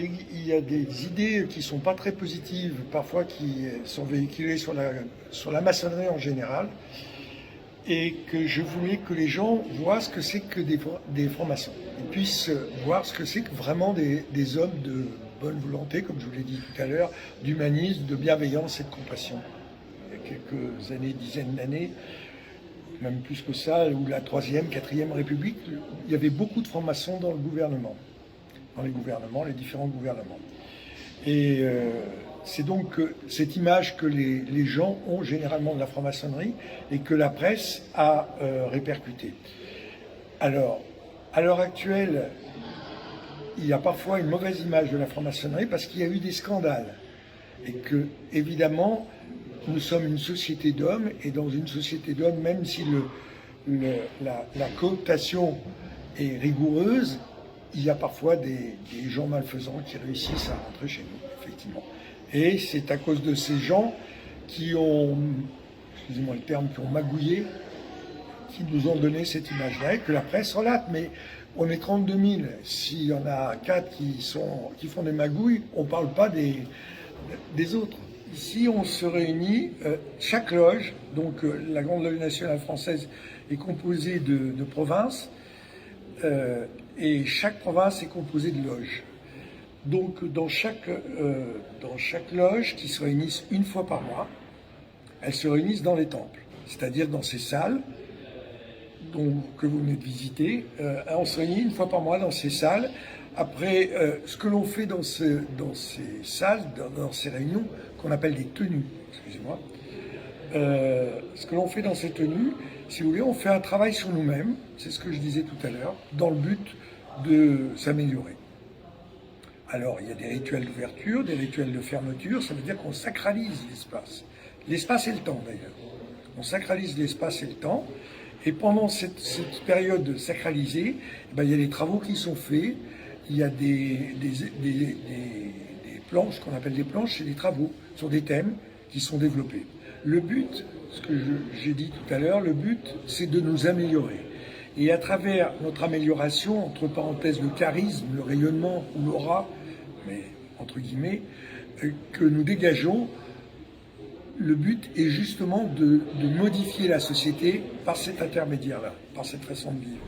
il y a des idées qui sont pas très positives, parfois qui sont véhiculées sur la maçonnerie en général, et que je voulais que les gens voient ce que c'est que des francs-maçons. Ils puissent voir ce que c'est que vraiment des hommes de bonne volonté, comme je vous l'ai dit tout à l'heure, d'humanisme, de bienveillance et de compassion. Il y a quelques années, dizaines d'années, même plus que ça, où la Troisième, Quatrième République, il y avait beaucoup de francs-maçons dans le gouvernement, les différents gouvernements. Et c'est donc cette image que les gens ont généralement de la franc-maçonnerie et que la presse a répercutée. Alors, à l'heure actuelle, il y a parfois une mauvaise image de la franc-maçonnerie parce qu'il y a eu des scandales. Et que, évidemment, nous sommes une société d'hommes, et dans une société d'hommes, même si la cooptation est rigoureuse, il y a parfois des gens malfaisants qui réussissent à rentrer chez nous, effectivement. Et c'est à cause de ces gens qui ont, excusez-moi le terme, qui ont magouillé, qui nous ont donné cette image-là, et que la presse relate. Mais on est 32 000. S'il y en a 4 qui font des magouilles, on ne parle pas des autres. Ici, on se réunit, chaque loge, donc la Grande Loge nationale française est composée de provinces, et chaque province est composée de loges. Donc dans chaque loge, qui se réunissent une fois par mois, elles se réunissent dans les temples, c'est-à-dire dans ces salles que vous venez de visiter. On se réunit une fois par mois dans ces salles. Après, ce que l'on fait dans ces salles, dans ces réunions, qu'on appelle des tenues, excusez-moi, ce que l'on fait dans ces tenues, si vous voulez, on fait un travail sur nous-mêmes, c'est ce que je disais tout à l'heure, dans le but de s'améliorer. Alors, il y a des rituels d'ouverture, des rituels de fermeture, ça veut dire qu'on sacralise l'espace. L'espace et le temps, d'ailleurs. On sacralise l'espace et le temps, et pendant cette période sacralisée, il y a des travaux qui sont faits, il y a des planches, qu'on appelle des planches, c'est des travaux sur des thèmes qui sont développés. Le but, ce que j'ai dit tout à l'heure, le but, c'est de nous améliorer. Et à travers notre amélioration, entre parenthèses le charisme, le rayonnement ou l'aura, mais entre guillemets, que nous dégageons, le but est justement de modifier la société par cet intermédiaire-là, par cette façon de vivre.